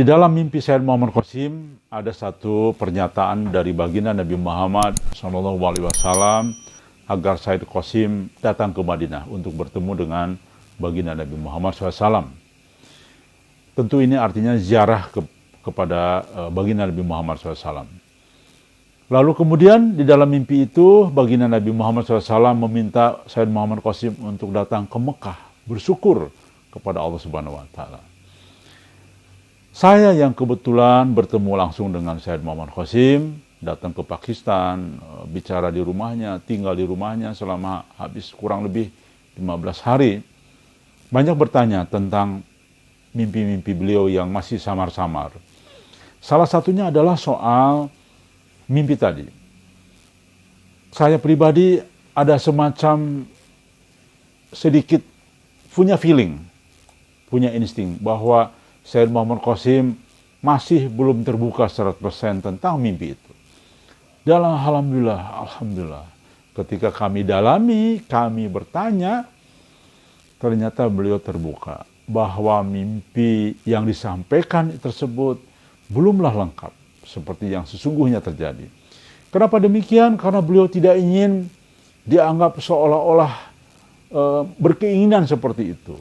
Di dalam mimpi Sayyid Muhammad Qasim ada satu pernyataan dari baginda Nabi Muhammad SAW agar Sayyid Qasim datang ke Madinah untuk bertemu dengan baginda Nabi Muhammad SAW. Tentu ini artinya ziarah kepada baginda Nabi Muhammad SAW. Lalu kemudian di dalam mimpi itu baginda Nabi Muhammad SAW meminta Sayyid Muhammad Qasim untuk datang ke Mekah bersyukur kepada Allah Subhanahu Wa Taala. Saya yang kebetulan bertemu langsung dengan Sayyid Muhammad Qasim, datang ke Pakistan, bicara di rumahnya, tinggal di rumahnya selama habis kurang lebih 15 hari. Banyak bertanya tentang mimpi-mimpi beliau yang masih samar-samar. Salah satunya adalah soal mimpi tadi. Saya pribadi ada semacam sedikit punya feeling, punya insting bahwa Sayyid Muhammad Qasim masih belum terbuka 100% tentang mimpi itu. Dan alhamdulillah, ketika kami dalami, kami bertanya, ternyata beliau terbuka bahwa mimpi yang disampaikan tersebut belumlah lengkap seperti yang sesungguhnya terjadi. Kenapa demikian? Karena beliau tidak ingin dianggap seolah-olah berkeinginan seperti itu.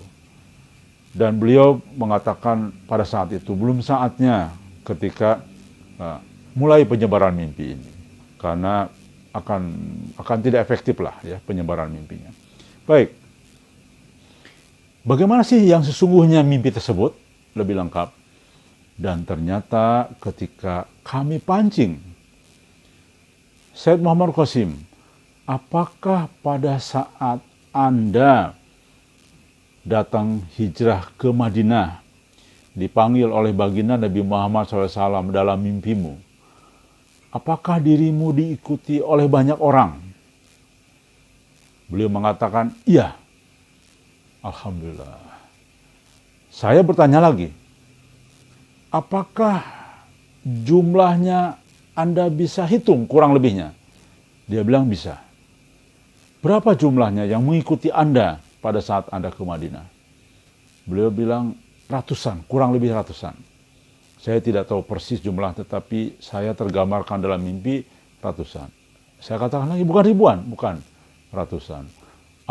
Dan beliau mengatakan pada saat itu belum saatnya ketika mulai penyebaran mimpi ini, karena akan tidak efektif lah ya penyebaran mimpinya. Baik, bagaimana sih yang sesungguhnya mimpi tersebut lebih lengkap? Dan ternyata ketika kami pancing Sayyid Muhammad Qasim, apakah pada saat Anda datang hijrah ke Madinah, dipanggil oleh baginda Nabi Muhammad SAW dalam mimpimu, apakah dirimu diikuti oleh banyak orang? Beliau mengatakan, iya. Alhamdulillah. Saya bertanya lagi, apakah jumlahnya Anda bisa hitung kurang lebihnya? Dia bilang bisa. Berapa jumlahnya yang mengikuti Anda pada saat Anda ke Madinah? Beliau bilang ratusan, kurang lebih ratusan. Saya tidak tahu persis jumlah, tetapi saya tergambarkan dalam mimpi ratusan. Saya katakan lagi, bukan ribuan, bukan ratusan.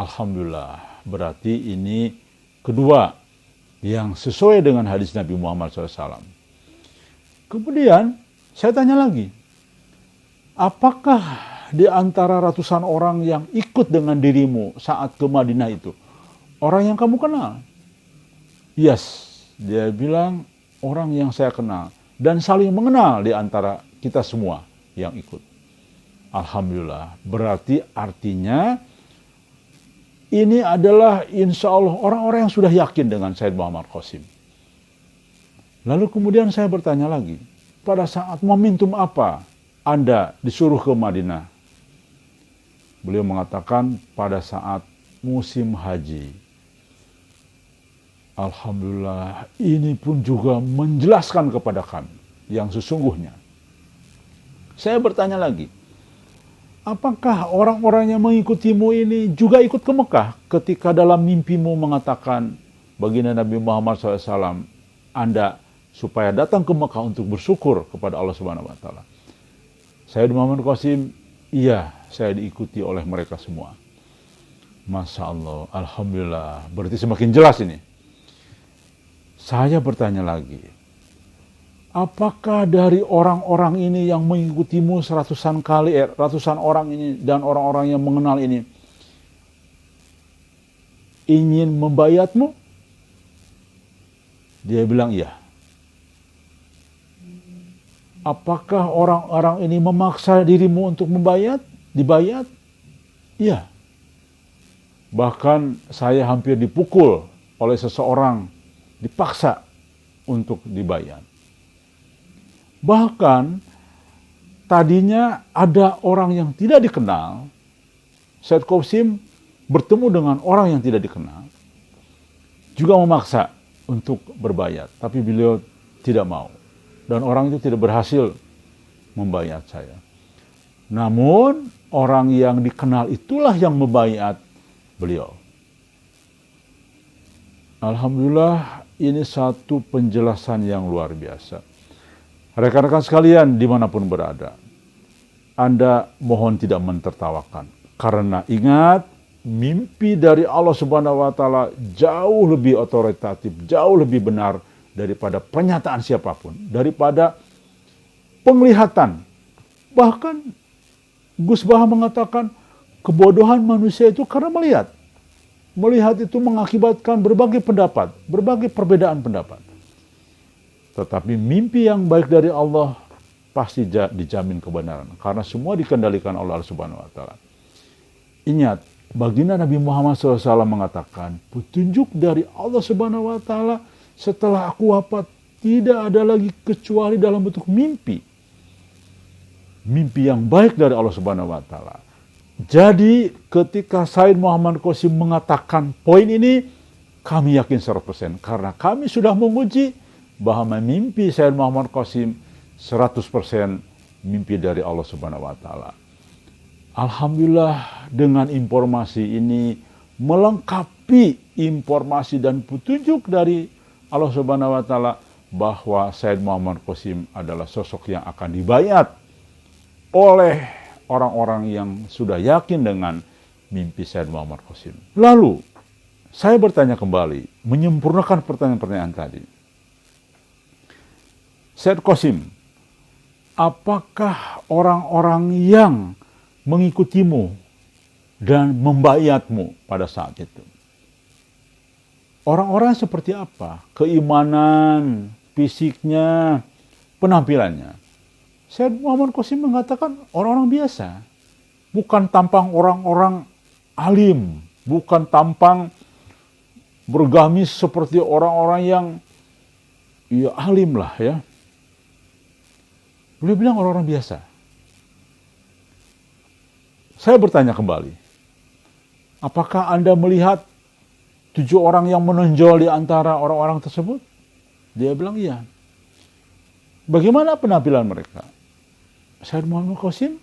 Alhamdulillah, berarti ini kedua yang sesuai dengan hadis Nabi Muhammad SAW. Kemudian saya tanya lagi, apakah di antara ratusan orang yang ikut dengan dirimu saat ke Madinah itu orang yang kamu kenal? Yes, dia bilang orang yang saya kenal dan saling mengenal di antara kita semua yang ikut. Alhamdulillah, berarti artinya ini adalah insya Allah orang-orang yang sudah yakin dengan Sayyid Muhammad Qasim. Lalu kemudian saya bertanya lagi, pada saat momentum apa Anda disuruh ke Madinah? Beliau mengatakan pada saat musim haji. Alhamdulillah, ini pun juga menjelaskan kepada kami yang sesungguhnya. Saya bertanya lagi, apakah orang-orang yang mengikutimu ini juga ikut ke Mekah ketika dalam mimpimu mengatakan baginda Nabi Muhammad SAW, Anda supaya datang ke Mekah untuk bersyukur kepada Allah Subhanahu Wa Taala? Sayyid Muhammad Qasim, iya, saya diikuti oleh mereka semua. Masya Allah, alhamdulillah, berarti semakin jelas ini. Saya bertanya lagi, apakah dari orang-orang ini yang mengikutimu ratusan orang ini dan orang-orang yang mengenal ini ingin membayatmu? Dia bilang iya. Apakah orang-orang ini memaksa dirimu untuk dibayat? Iya. Bahkan saya hampir dipukul oleh seseorang, dipaksa untuk dibayat. Bahkan tadinya ada orang yang tidak dikenal, Sayyid Qasim bertemu dengan orang yang tidak dikenal, juga memaksa untuk berbayat, tapi beliau tidak mau. Dan orang itu tidak berhasil membayat saya. Namun orang yang dikenal itulah yang membayat beliau. Alhamdulillah, ini satu penjelasan yang luar biasa. Rekan-rekan sekalian dimanapun berada, Anda mohon tidak mentertawakan. Karena ingat, mimpi dari Allah Subhanahu wa Ta'ala jauh lebih otoritatif, jauh lebih benar daripada pernyataan siapapun, daripada penglihatan. Bahkan Gus Baha mengatakan kebodohan manusia itu karena melihat. Melihat itu mengakibatkan berbagai pendapat, berbagai perbedaan pendapat. Tetapi mimpi yang baik dari Allah pasti dijamin kebenaran. Karena semua dikendalikan oleh Allah Subhanahu wa Ta'ala. Ingat, baginda Nabi Muhammad SAW mengatakan, petunjuk dari Allah Subhanahu wa Ta'ala setelah aku wafat tidak ada lagi kecuali dalam bentuk mimpi. Mimpi yang baik dari Allah Subhanahu wa Ta'ala. Jadi ketika Said Muhammad Qasim mengatakan poin ini, kami yakin 100%. Karena kami sudah menguji bahwa mimpi Said Muhammad Qasim 100% mimpi dari Allah Subhanahu wa Ta'ala. Alhamdulillah dengan informasi ini melengkapi informasi dan petunjuk dari Allah Subhanahu wa Ta'ala bahwa Said Muhammad Qasim adalah sosok yang akan dibayat oleh orang-orang yang sudah yakin dengan mimpi Said Muhammad Qasim. Lalu saya bertanya kembali, menyempurnakan pertanyaan-pertanyaan tadi. Said Qasim, apakah orang-orang yang mengikutimu dan membayatmu pada saat itu? Orang-orang seperti apa? Keimanan, fisiknya, penampilannya. Said Muhammad Qasim mengatakan orang-orang biasa. Bukan tampang orang-orang alim. Bukan tampang bergamis seperti orang-orang yang ya alim lah ya. Beliau bilang orang-orang biasa. Saya bertanya kembali. Apakah Anda melihat 7 orang yang menonjol di antara orang-orang tersebut? Dia bilang iya. Bagaimana penampilan mereka? Said Muhammad Qasim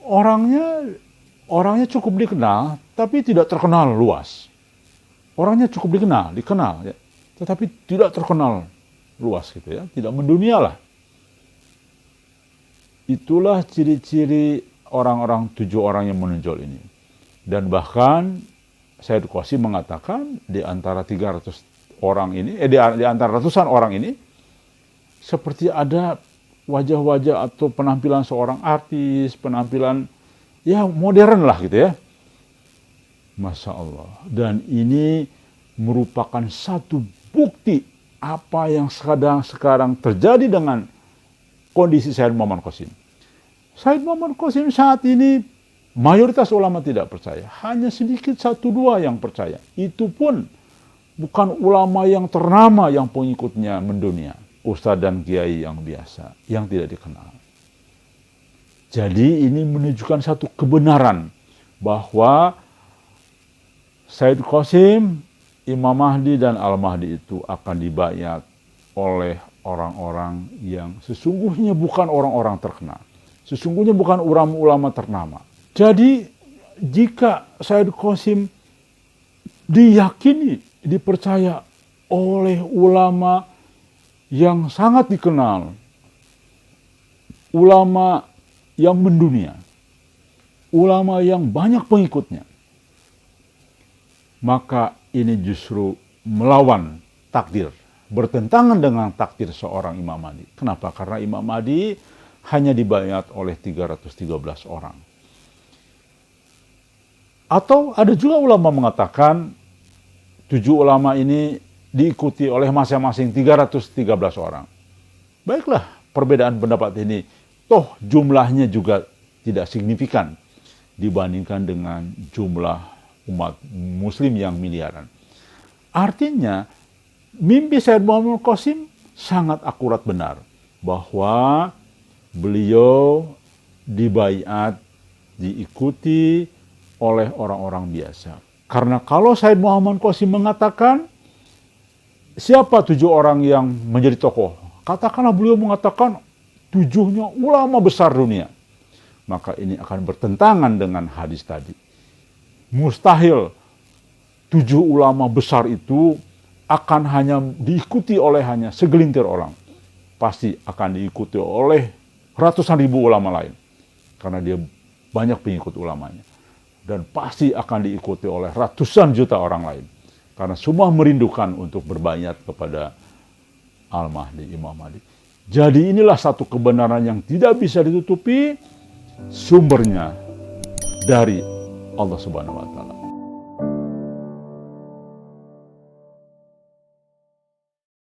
orangnya cukup dikenal, tapi tidak terkenal luas. Orangnya cukup dikenal ya, tetapi tidak terkenal luas gitu ya, tidak mendunia lah. Itulah ciri-ciri orang-orang 7 orang yang menonjol ini. Dan bahkan Said Qasim mengatakan di antara 300 orang ini, di antara ratusan orang ini, seperti ada wajah-wajah atau penampilan seorang artis, penampilan ya modern lah gitu ya. Masya Allah. Dan ini merupakan satu bukti apa yang sekarang terjadi dengan kondisi Said Muhammad Qasim. Said Muhammad Qasim saat ini mayoritas ulama tidak percaya. Hanya sedikit 1-2 yang percaya. Itu pun bukan ulama yang ternama yang pengikutnya mendunia. Ustadz dan kiai yang biasa, yang tidak dikenal. Jadi ini menunjukkan satu kebenaran bahwa Said Qasim, Imam Mahdi dan Al-Mahdi itu akan dibayat oleh orang-orang yang sesungguhnya bukan orang-orang terkenal. Sesungguhnya bukan ulama-ulama ternama. Jadi jika Said Qasim diyakini, dipercaya oleh ulama yang sangat dikenal, ulama yang mendunia, ulama yang banyak pengikutnya, maka ini justru melawan takdir, bertentangan dengan takdir seorang Imam Mahdi. Kenapa? Karena Imam Mahdi hanya dibayat oleh 313 orang. Atau ada juga ulama mengatakan 7 ulama ini diikuti oleh masing-masing 313 orang. Baiklah, perbedaan pendapat ini toh jumlahnya juga tidak signifikan dibandingkan dengan jumlah umat muslim yang miliaran. Artinya, mimpi Said Muhammad Qasim sangat akurat benar bahwa beliau dibayat, diikuti oleh orang-orang biasa. Karena kalau Said Muhammad Qasim mengatakan, siapa 7 orang yang menjadi tokoh? Katakanlah beliau mengatakan 7-nya ulama besar dunia. Maka ini akan bertentangan dengan hadis tadi. Mustahil 7 ulama besar itu akan hanya diikuti oleh hanya segelintir orang. Pasti akan diikuti oleh ratusan ribu ulama lain. Karena dia banyak pengikut ulamanya. Dan pasti akan diikuti oleh ratusan juta orang lain. Karena semua merindukan untuk berbayat kepada Al-Mahdi, Imam Mahdi. Jadi inilah satu kebenaran yang tidak bisa ditutupi, sumbernya dari Allah Subhanahu wa Ta'ala.